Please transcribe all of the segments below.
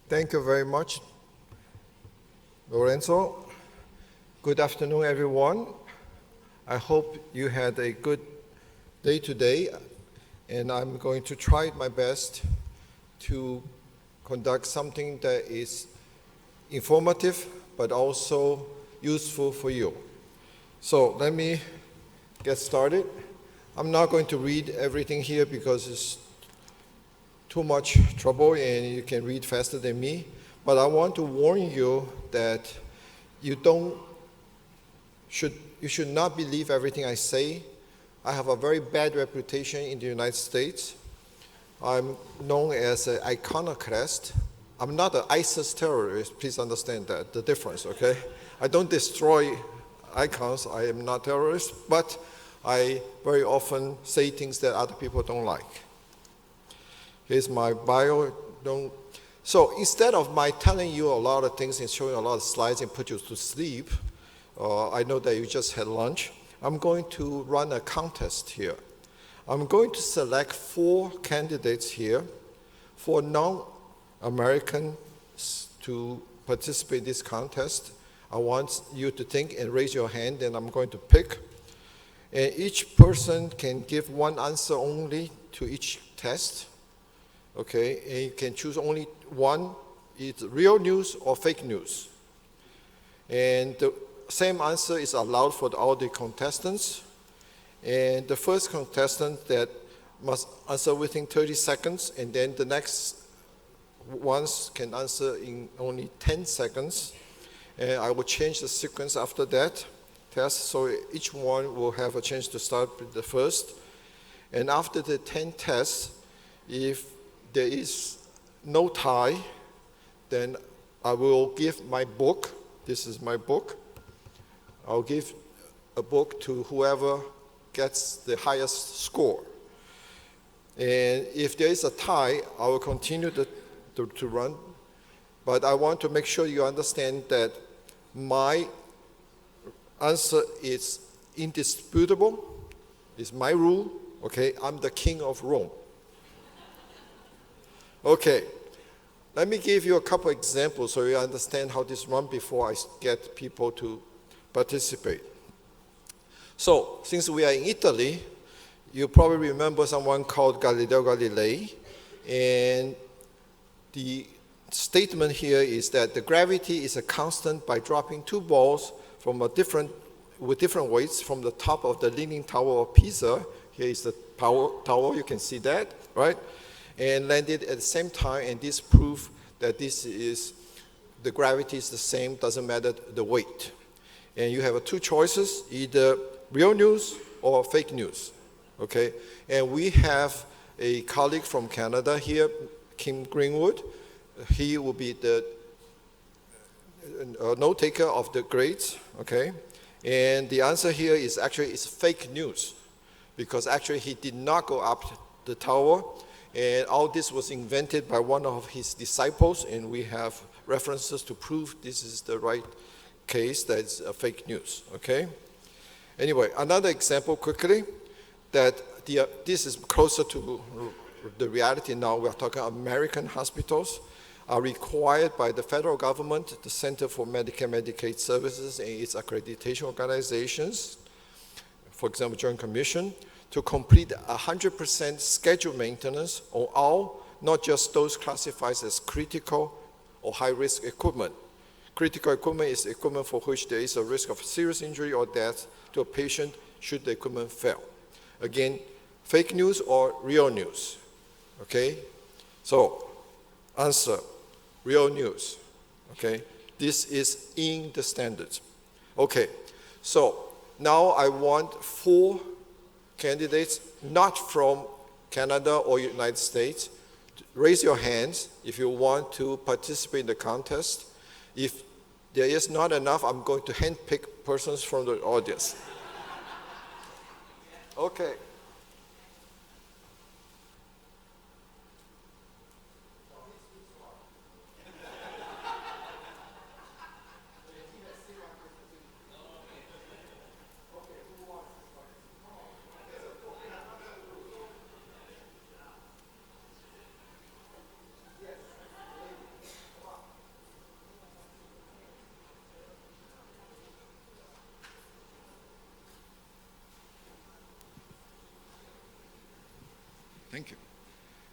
Thank you very much, Lorenzo. Good afternoon, everyone. I hope you had a good day today, and I'm going to try my best to conduct something that is informative but also useful for you. So let me get started. I'm not going to read everything here because it's too much trouble and you can read faster than me, but I want to warn you that you should not believe everything I say. I have a very bad reputation in the United States. I'm known as an iconoclast. I'm not an ISIS terrorist, please understand that, the difference, okay? I don't destroy icons, I am not a terrorist, but I very often say things that other people don't like. Here's my bio. So instead of my telling you a lot of things and showing a lot of slides and put you to sleep, I know that you just had lunch, I'm going to run a contest here. I'm going to select 4 candidates here, 4 non-Americans to participate in this contest. I want you to think and raise your hand, and I'm going to pick. And each person can give 1 answer only to each test. Okay, and you can choose only one. It's real news or fake news. And the same answer is allowed for all the contestants. And the first contestant that must answer within 30 seconds, and then the next ones can answer in only 10 seconds. And I will change the sequence after that test, so each one will have a chance to start with the first. And after the 10 tests, if there is no tie, then I will give my book. This is my book. I'll give a book to whoever gets the highest score. And if there is a tie, I will continue to run. But I want to make sure you understand that my answer is indisputable. It's my rule. Okay, I'm the king of Rome. Okay, let me give you a couple examples so you understand how this runs before I get people to participate. So, since we are in Italy, you probably remember someone called Galileo Galilei, and the statement here is that the gravity is a constant by dropping 2 balls from with different weights from the top of the Leaning Tower of Pisa. Here is the tower, you can see that, right? And landed at the same time, and this proves that the gravity is the same, doesn't matter the weight. And you have 2 choices, either real news or fake news, okay? And we have a colleague from Canada here, Kim Greenwood. He will be the note taker of the grades, okay? And the answer here is actually fake news, because actually he did not go up the tower. And all this was invented by one of his disciples, and we have references to prove this is the right case, that's fake news, okay? Anyway, another example quickly, that this is closer to the reality now. We're talking American hospitals are required by the federal government, the Center for Medicare and Medicaid Services, and its accreditation organizations, for example, Joint Commission, to complete 100% scheduled maintenance on all, not just those classified as critical or high-risk equipment. Critical equipment is equipment for which there is a risk of serious injury or death to a patient should the equipment fail. Again, fake news or real news, okay? So, answer, real news, okay? This is in the standards. Okay, so now I want 4 candidates, not from Canada or United States. Raise your hands if you want to participate in the contest. If there is not enough, I'm going to handpick persons from the audience. Okay. Thank you.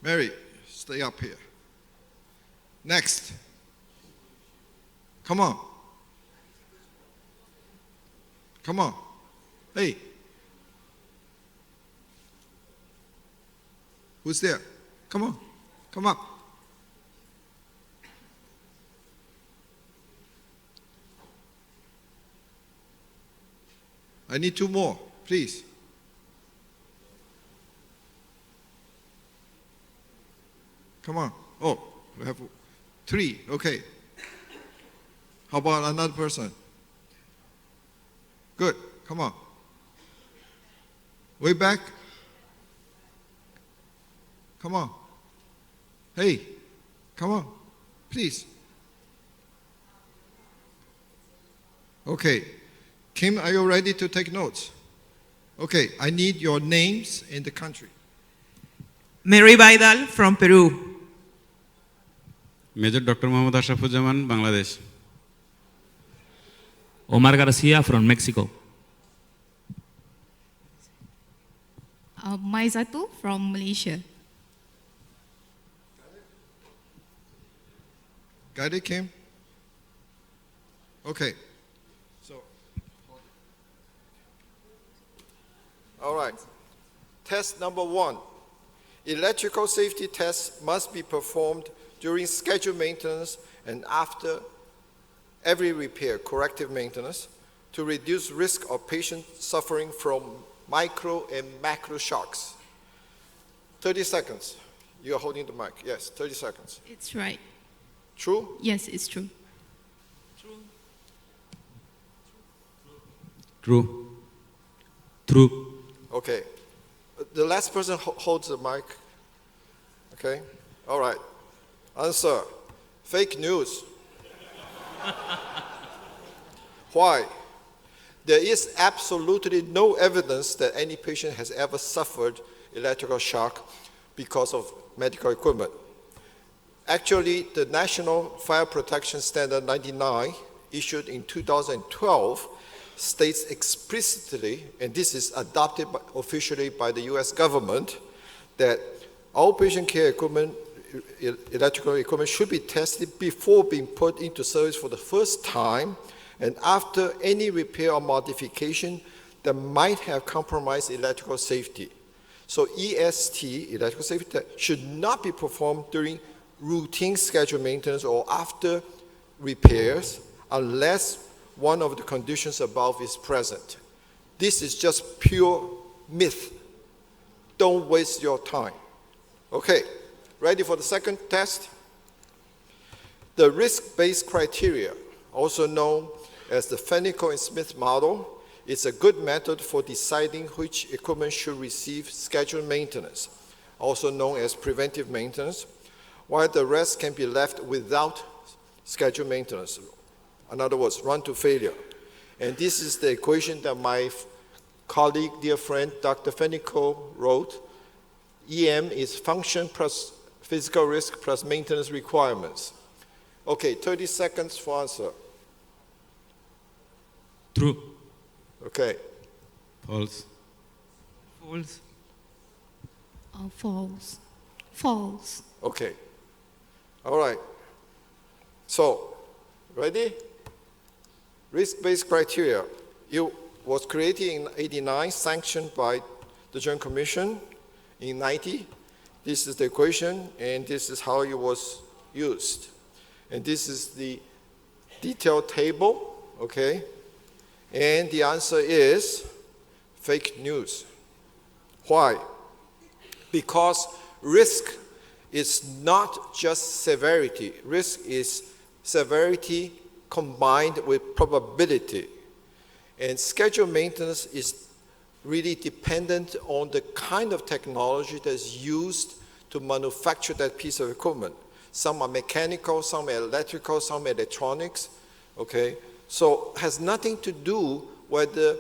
Mary, stay up here. Next. Come on. Come on. Hey. Who's there? Come on. Come up. I need 2 more, please. Come on. Oh, we have 3. Okay. How about another person? Good. Come on. Way back. Come on. Hey, come on. Please. Okay. Kim, are you ready to take notes? Okay, I need your names and the country. Mary Vidal from Peru. Major Dr. Mohammad Ashrafuzzaman, Bangladesh. Omar Garcia from Mexico. Maizatu from Malaysia. Got it, Kim? Okay. So, all right. Test number 1. Electrical safety tests must be performed during scheduled maintenance and after every repair, corrective maintenance, to reduce risk of patients suffering from micro and macro shocks. 30 seconds. You're holding the mic. Yes, 30 seconds. It's right. True? Yes, it's true. True. True. Okay. The last person holds the mic. Okay? All right. Answer. Fake news. Why? There is absolutely no evidence that any patient has ever suffered electrical shock because of medical equipment. Actually, the National Fire Protection Standard 99, issued in 2012, states explicitly, and this is adopted officially by the US government, that all patient care equipment, electrical equipment should be tested before being put into service for the first time and after any repair or modification that might have compromised electrical safety. So EST, electrical safety, should not be performed during routine scheduled maintenance or after repairs unless one of the conditions above is present. This is just pure myth. Don't waste your time. Okay, ready for the second test? The risk-based criteria, also known as the Fennico and Smith model, is a good method for deciding which equipment should receive scheduled maintenance, also known as preventive maintenance, while the rest can be left without scheduled maintenance. In other words, run to failure. And this is the equation that my colleague, dear friend, Dr. Fennico wrote. EM is function plus physical risk plus maintenance requirements. Okay, 30 seconds for answer. True. Okay. False. False. False. False. Okay. All right. So, ready? Risk-based criteria. It was created in 89, sanctioned by the Joint Commission in 90. This is the equation, and this is how it was used. And this is the detailed table, okay? And the answer is fake news. Why? Because risk is not just severity. Risk is severity combined with probability. And scheduled maintenance is really dependent on the kind of technology that's used to manufacture that piece of equipment. Some are mechanical, some are electrical, some are electronics, okay? So it has nothing to do whether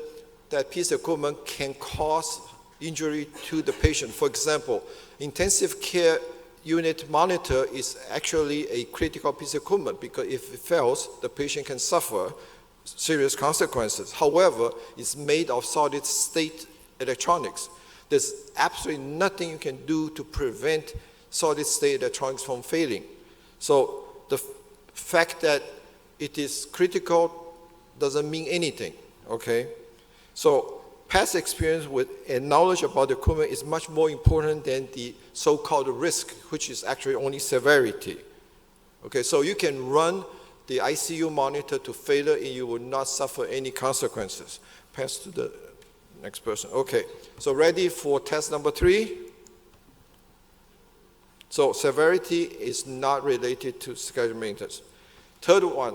that piece of equipment can cause injury to the patient. For example, intensive care unit monitor is actually a critical piece of equipment because if it fails, the patient can suffer serious consequences. However, it's made of solid state electronics. There's absolutely nothing you can do to prevent solid-state electronics from failing. So the fact that it is critical doesn't mean anything, okay? So past experience with and knowledge about the equipment is much more important than the so-called risk, which is actually only severity. Okay, so you can run the ICU monitor to failure and you will not suffer any consequences. Pass to the next person. Okay, so ready for test number 3? So severity is not related to scheduled maintenance. Third one,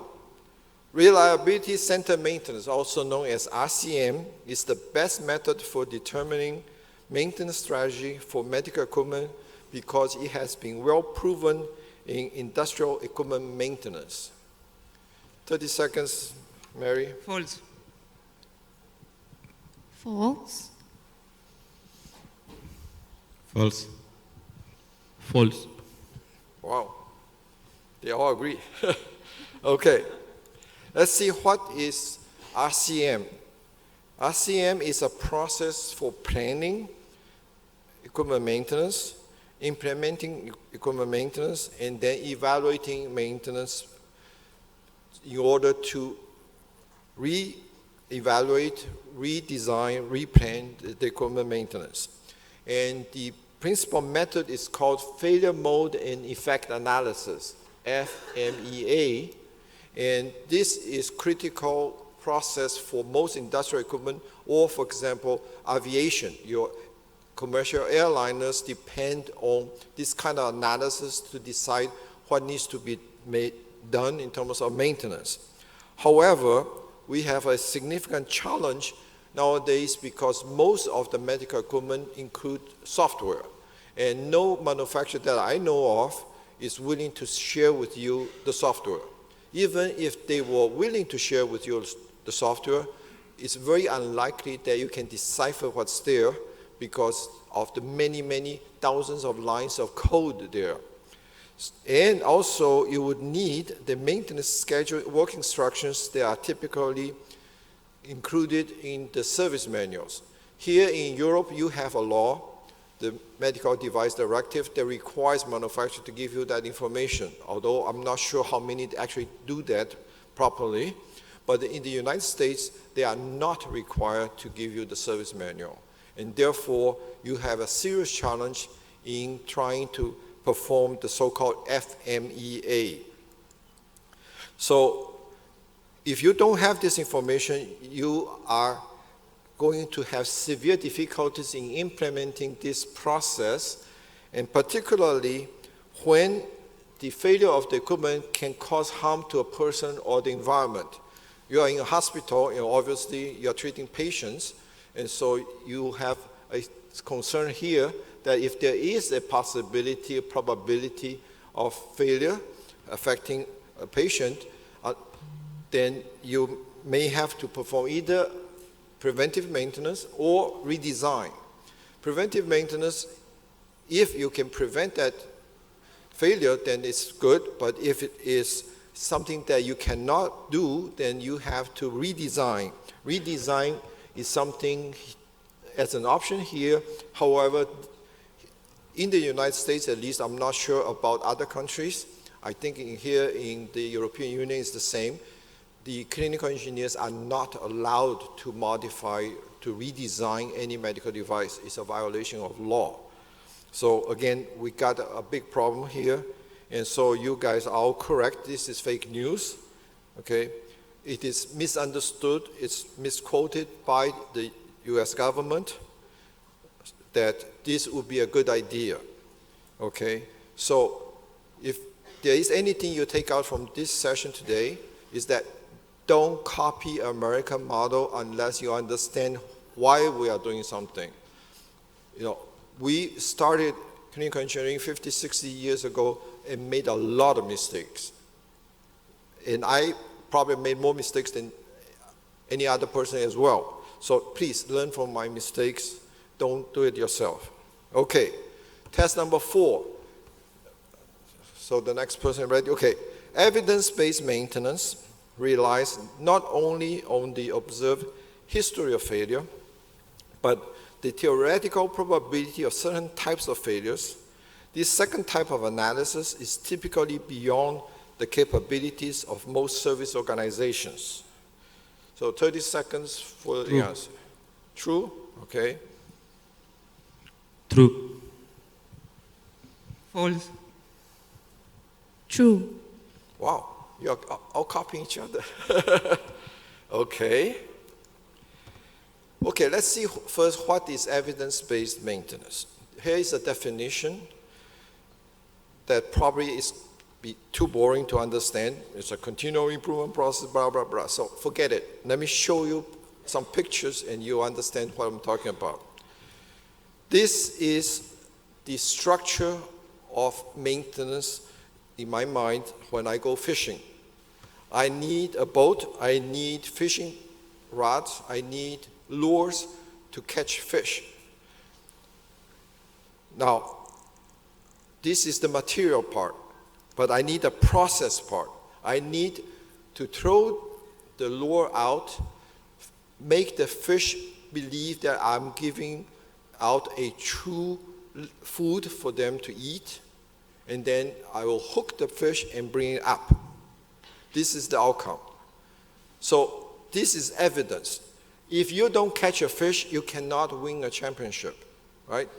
reliability-centered maintenance, also known as RCM, is the best method for determining maintenance strategy for medical equipment because it has been well proven in industrial equipment maintenance. 30 seconds, Mary. False. False. False. False. Wow, they all agree. Okay, let's see what is RCM. RCM is a process for planning equipment maintenance, implementing equipment maintenance, and then evaluating maintenance in order to re-evaluate, redesign, replan the equipment maintenance. And the principal method is called failure mode and effect analysis, FMEA. And this is critical process for most industrial equipment, or for example, aviation. Your commercial airliners depend on this kind of analysis to decide what needs to be done in terms of maintenance. However, we have a significant challenge nowadays because most of the medical equipment include software, and no manufacturer that I know of is willing to share with you the software. Even if they were willing to share with you the software, it's very unlikely that you can decipher what's there because of the many, many thousands of lines of code there. And also, you would need the maintenance schedule work instructions that are typically included in the service manuals. Here in Europe, you have a law, the Medical Device Directive, that requires manufacturers to give you that information, although I'm not sure how many actually do that properly. But in the United States, they are not required to give you the service manual. And therefore, you have a serious challenge in trying to perform the so-called FMEA. So if you don't have this information, you are going to have severe difficulties in implementing this process, and particularly when the failure of the equipment can cause harm to a person or the environment. You are in a hospital, and obviously you are treating patients, and so you have a concern here that if there is a possibility, a probability of failure affecting a patient, then you may have to perform either preventive maintenance or redesign. Preventive maintenance, if you can prevent that failure, then it's good, but if it is something that you cannot do, then you have to redesign. Redesign is something as an option here. However, in the United States, at least, I'm not sure about other countries. I think here in the European Union it's the same. The clinical engineers are not allowed to modify, to redesign any medical device. It's a violation of law. So again, we got a big problem here. And so you guys are all correct. This is fake news, okay? It is misunderstood. It's misquoted by the US government that this would be a good idea, okay? So if there is anything you take out from this session today, is that don't copy American model unless you understand why we are doing something. You know, we started clinical engineering 50, 60 years ago and made a lot of mistakes. And I probably made more mistakes than any other person as well. So please learn from my mistakes. Don't do it yourself. Okay, test number 4. So the next person ready? Okay, evidence-based maintenance relies not only on the observed history of failure, but the theoretical probability of certain types of failures. This second type of analysis is typically beyond the capabilities of most service organizations. So 30 seconds for the answer. True? Okay. True. False. True. Wow, you're all copying each other. Okay. Okay, let's see first what is evidence-based maintenance. Here is a definition that probably is too boring to understand. It's a continual improvement process, blah, blah, blah. So forget it. Let me show you some pictures and you understand what I'm talking about. This is the structure of maintenance in my mind when I go fishing. I need a boat, I need fishing rods, I need lures to catch fish. Now, this is the material part, but I need a process part. I need to throw the lure out, make the fish believe that I'm giving out a true food for them to eat, and then I will hook the fish and bring it up. This is the outcome. So this is evidence. If you don't catch a fish, you cannot win a championship, right?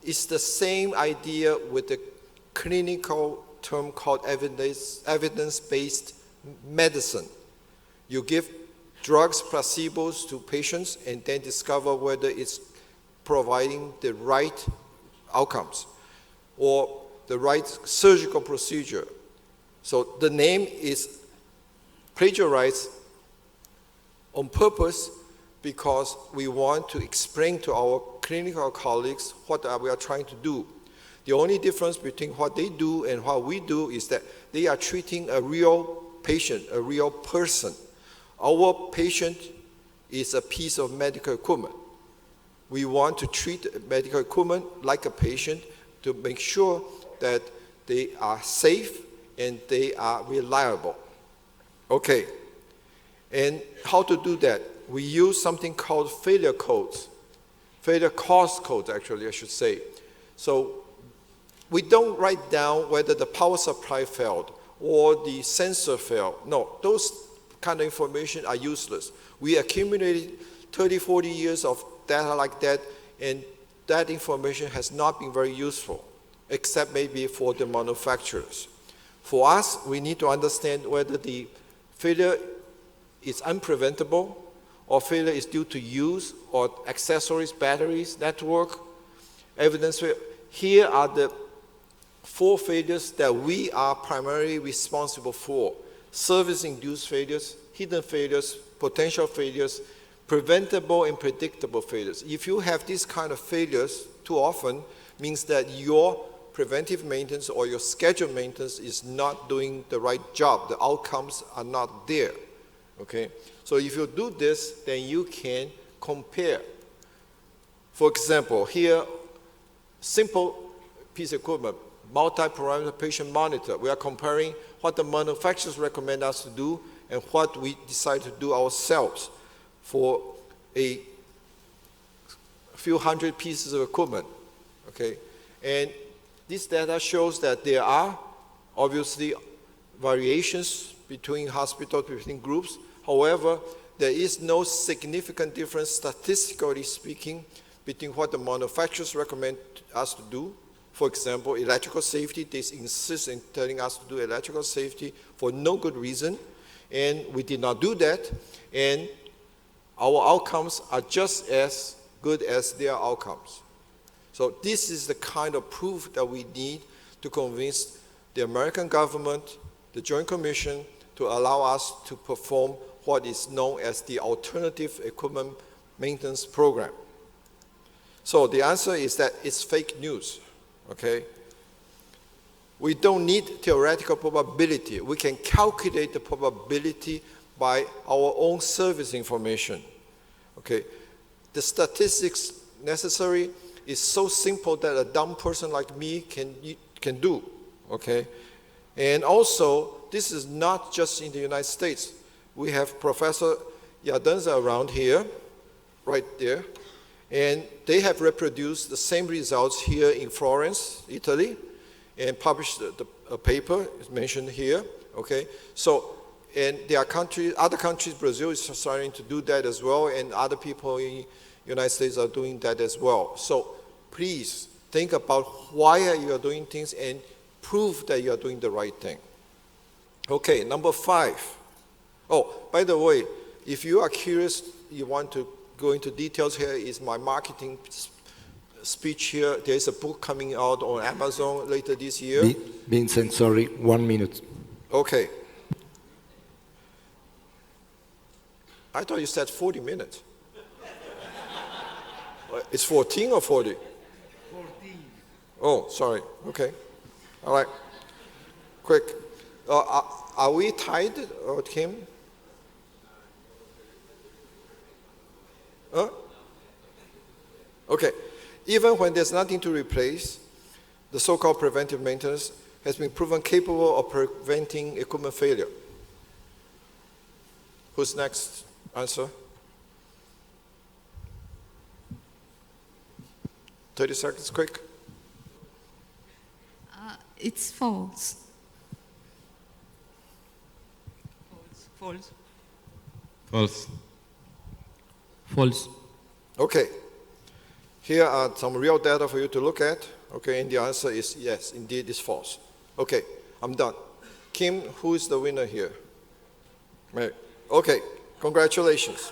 It's the same idea with the clinical term called evidence-based medicine. You give drugs, placebos to patients, and then discover whether it's providing the right outcomes or the right surgical procedure. So the name is plagiarized on purpose because we want to explain to our clinical colleagues what we are trying to do. The only difference between what they do and what we do is that they are treating a real patient, a real person. Our patient is a piece of medical equipment. We want to treat medical equipment like a patient to make sure that they are safe and they are reliable. Okay, and how to do that? We use something called failure codes, failure cause codes actually I should say. So we don't write down whether the power supply failed or the sensor failed. No, those kind of information are useless. We accumulated 30, 40 years of data like that, and that information has not been very useful, except maybe for the manufacturers. For us, we need to understand whether the failure is unpreventable or failure is due to use or accessories, batteries, network, evidence. Here are the 4 failures that we are primarily responsible for: service-induced failures, hidden failures, potential failures, preventable and predictable failures. If you have these kind of failures too often, means that your preventive maintenance or your scheduled maintenance is not doing the right job. The outcomes are not there, okay? So if you do this, then you can compare. For example, here, simple piece of equipment, multi-parameter patient monitor. We are comparing what the manufacturers recommend us to do and what we decide to do ourselves for a few hundred pieces of equipment, okay? And this data shows that there are obviously variations between hospitals, between groups. However, there is no significant difference, statistically speaking, between what the manufacturers recommend us to do. For example, electrical safety, they insist in telling us to do electrical safety for no good reason, and we did not do that, and our outcomes are just as good as their outcomes. So this is the kind of proof that we need to convince the American government, the Joint Commission, to allow us to perform what is known as the Alternative Equipment Maintenance Program. So the answer is that it's fake news, okay? We don't need theoretical probability. We can calculate the probability by our own service information, okay? The statistics necessary is so simple that a dumb person like me can do, okay? And also, this is not just in the United States. We have Professor Yadenza around here, right there, And they have reproduced the same results here in Florence, Italy, and published a paper, it's mentioned here, okay? So, and there are countries, other countries, Brazil is starting to do that as well, and other people in the United States are doing that as well. So please think about why you are doing things and prove that you are doing the right thing. Okay, number 5. Oh, by the way, if you are curious, you want to go into details, here is my marketing speech here. There's a book coming out on Amazon later this year. Binseng, sorry, 1 minute. Okay. I thought you said 40 minutes. It's 14 or 40? 14. Oh, sorry. Okay. All right. Quick. Are we tied, Kim? Huh? Okay. Even when there's nothing to replace, the so-called preventive maintenance has been proven capable of preventing equipment failure. Who's next? Answer? 30 seconds, quick. It's false. False. False. False. Okay. Here are some real data for you to look at. Okay, and the answer is yes, indeed it's false. Okay, I'm done. Kim, who is the winner here? Mary. Okay, congratulations.